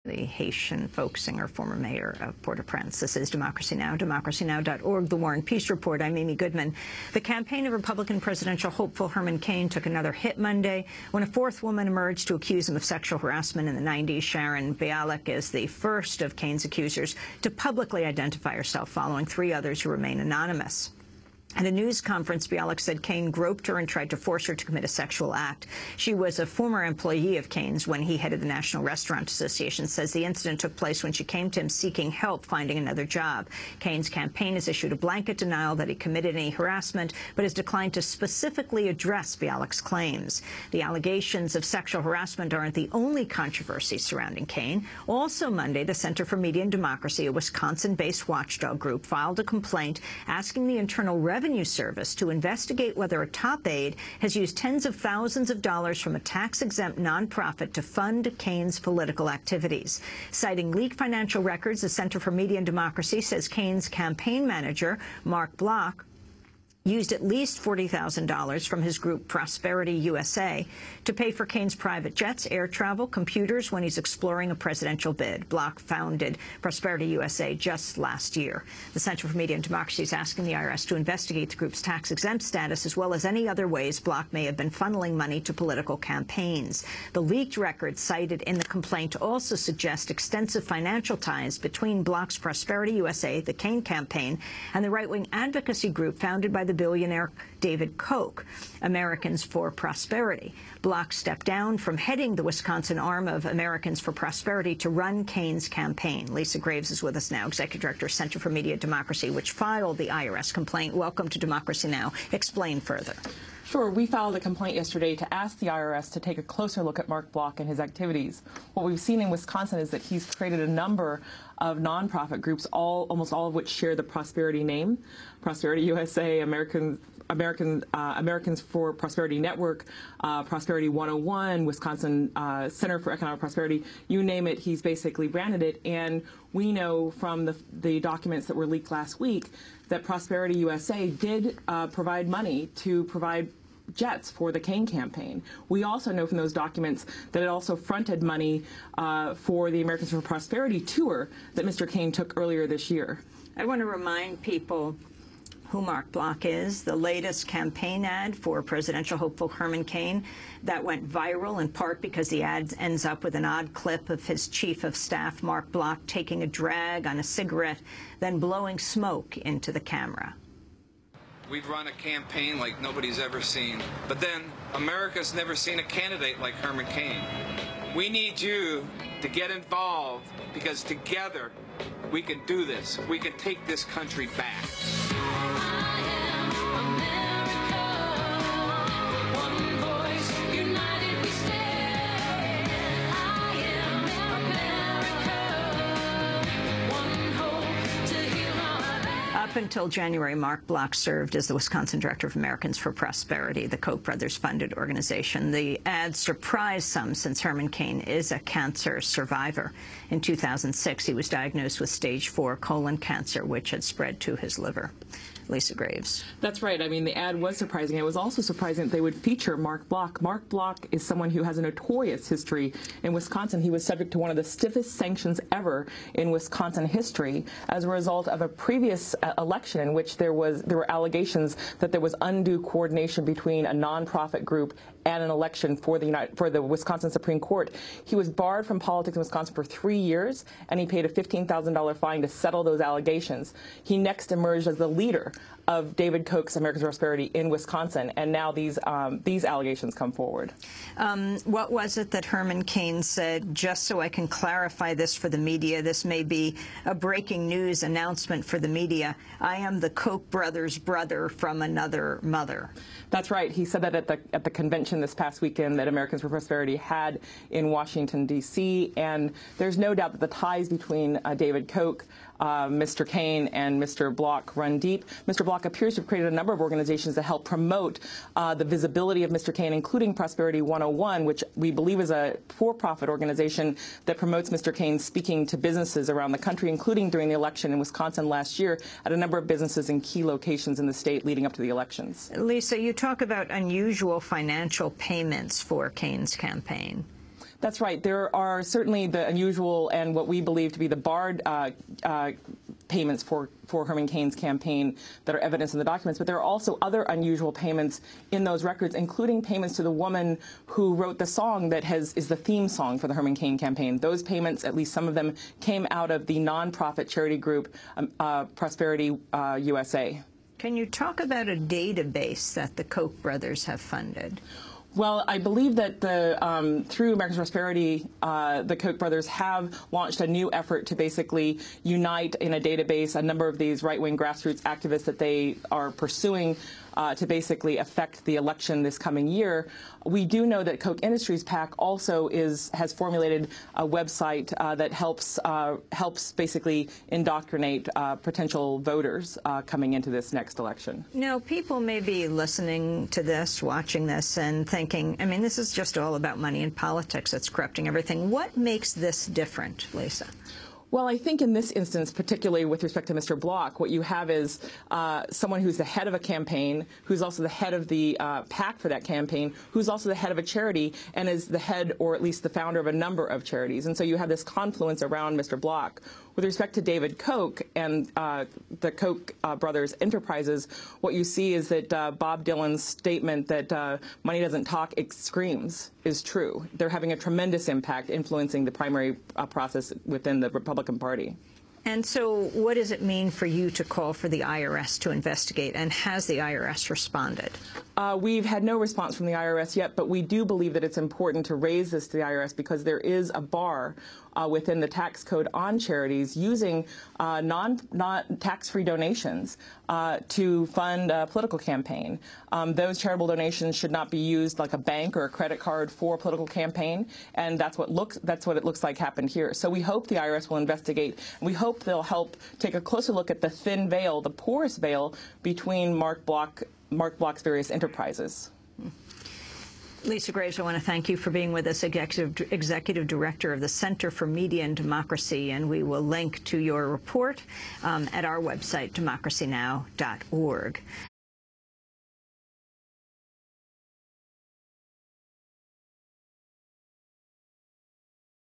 the Haitian folk singer, former mayor of Port-au-Prince. This is Democracy Now!, democracynow.org, The War and Peace Report. I'm Amy Goodman. The campaign of Republican presidential hopeful Herman Cain took another hit Monday when a fourth woman emerged to accuse him of sexual harassment in the 90s. Sharon Bialik is the first of Cain's accusers to publicly identify herself, following three others who remain anonymous. At a news conference, Bialik said Cain groped her and tried to force her to commit a sexual act. She was a former employee of Cain's when he headed the National Restaurant Association, says the incident took place when she came to him seeking help finding another job. Cain's campaign has issued a blanket denial that he committed any harassment, but has declined to specifically address Bialik's claims. The allegations of sexual harassment aren't the only controversy surrounding Cain. Also Monday, the Center for Media and Democracy, a Wisconsin-based watchdog group, filed a complaint asking the Internal Revenue Service to investigate whether a top aide has used tens of thousands of dollars from a tax-exempt nonprofit to fund Cain's political activities. Citing leaked financial records, the Center for Media and Democracy says Cain's campaign manager, Mark Bloch, used at least $40,000 from his group Prosperity USA to pay for Cain's private jets, air travel, computers when he's exploring a presidential bid. Bloch founded Prosperity USA just last year. The Center for Media and Democracy is asking the IRS to investigate the group's tax-exempt status as well as any other ways Bloch may have been funneling money to political campaigns. The leaked records cited in the complaint also suggest extensive financial ties between Bloch's Prosperity USA, the Cain campaign, and the right-wing advocacy group founded by the billionaire David Koch, Americans for Prosperity. Bloch stepped down from heading the Wisconsin arm of Americans for Prosperity to run Cain's campaign. Lisa Graves is with us now, Executive Director, Center for Media and Democracy, which filed the IRS complaint. Welcome to Democracy Now! Explain further. Sure. We filed a complaint yesterday to ask the IRS to take a closer look at Mark Bloch and his activities. What we've seen in Wisconsin is that he's created a number of nonprofit groups, almost all of which share the Prosperity name. Prosperity USA, Americans for Prosperity Network, Prosperity 101, Wisconsin Center for Economic Prosperity, you name it, he's basically branded it. And we know from the documents that were leaked last week that Prosperity USA did provide money to provide jets for the Cain campaign. We also know from those documents that it also fronted money for the Americans for Prosperity tour that Mr. Cain took earlier this year. I want to remind people who Mark Bloch is. The latest campaign ad for presidential hopeful Herman Cain that went viral in part because the ad ends up with an odd clip of his chief of staff, Mark Bloch, taking a drag on a cigarette, then blowing smoke into the camera. We've run a campaign like nobody's ever seen, but then America's never seen a candidate like Herman Cain. We need you to get involved because together we can do this. We can take this country back. Up until January, Mark Bloch served as the Wisconsin Director of Americans for Prosperity, the Koch brothers-funded organization. The ad surprised some since Herman Cain is a cancer survivor. In 2006, he was diagnosed with stage 4 colon cancer, which had spread to his liver. Lisa Graves. That's right. I mean, the ad was surprising. It was also surprising that they would feature Mark Bloch. Mark Bloch is someone who has a notorious history in Wisconsin. He was subject to one of the stiffest sanctions ever in Wisconsin history as a result of a previous election in which there were allegations that there was undue coordination between a nonprofit group and an election for the Wisconsin Supreme Court. He was barred from politics in Wisconsin for 3 years, and he paid a $15,000 fine to settle those allegations. He next emerged as the leader of David Koch's Americans for Prosperity in Wisconsin, and now these allegations come forward. What was it that Herman Cain said? Just so I can clarify this for the media, this may be a breaking news announcement for the media. I am the Koch brothers' brother from another mother. That's right. He said that at the convention this past weekend that Americans for Prosperity had in Washington, D.C., and there's no doubt that the ties between David Koch, Mr. Cain, and Mr. Bloch run deep. Mr. Bloch appears to have created a number of organizations to help promote the visibility of Mr. Cain, including Prosperity 101, which we believe is a for-profit organization that promotes Mr. Cain speaking to businesses around the country, including during the election in Wisconsin last year at a number of businesses in key locations in the state leading up to the elections. Lisa, you talk about unusual financial payments for Cain's campaign. That's right. There are certainly the unusual and what we believe to be the barred payments for Herman Cain's campaign that are evidenced in the documents, but there are also other unusual payments in those records, including payments to the woman who wrote the song that is the theme song for the Herman Cain campaign. Those payments, at least some of them, came out of the nonprofit charity group Prosperity USA. Can you talk about a database that the Koch brothers have funded? Well, I believe that through American Prosperity, the Koch brothers have launched a new effort to basically unite in a database a number of these right-wing grassroots activists that they are pursuing to basically affect the election this coming year. We do know that Koch Industries PAC also has formulated a website that helps basically indoctrinate potential voters coming into this next election. Now, people may be listening to this, watching this, and thinking, I mean, this is just all about money and politics. It's corrupting everything. What makes this different, Lisa? Well, I think in this instance, particularly with respect to Mr. Block, what you have is someone who's the head of a campaign, who's also the head of the PAC for that campaign, who's also the head of a charity, and is the head or at least the founder of a number of charities. And so you have this confluence around Mr. Block. With respect to David Koch and the Koch brothers' enterprises, what you see is that Bob Dylan's statement that money doesn't talk, it screams, is true. They're having a tremendous impact influencing the primary process within the Republican Party. And so what does it mean for you to call for the IRS to investigate, and has the IRS responded? We've had no response from the IRS yet, but we do believe that it's important to raise this to the IRS because there is a bar within the tax code on charities using tax-free donations to fund a political campaign. Those charitable donations should not be used like a bank or a credit card for a political campaign, and that's what it looks like happened here. So we hope the IRS will investigate, and we hope they'll help take a closer look at the thin veil, the porous veil between Mark Block's various enterprises. Lisa Graves, I want to thank you for being with us, Executive Director of the Center for Media and Democracy, and we will link to your report at our website, democracynow.org.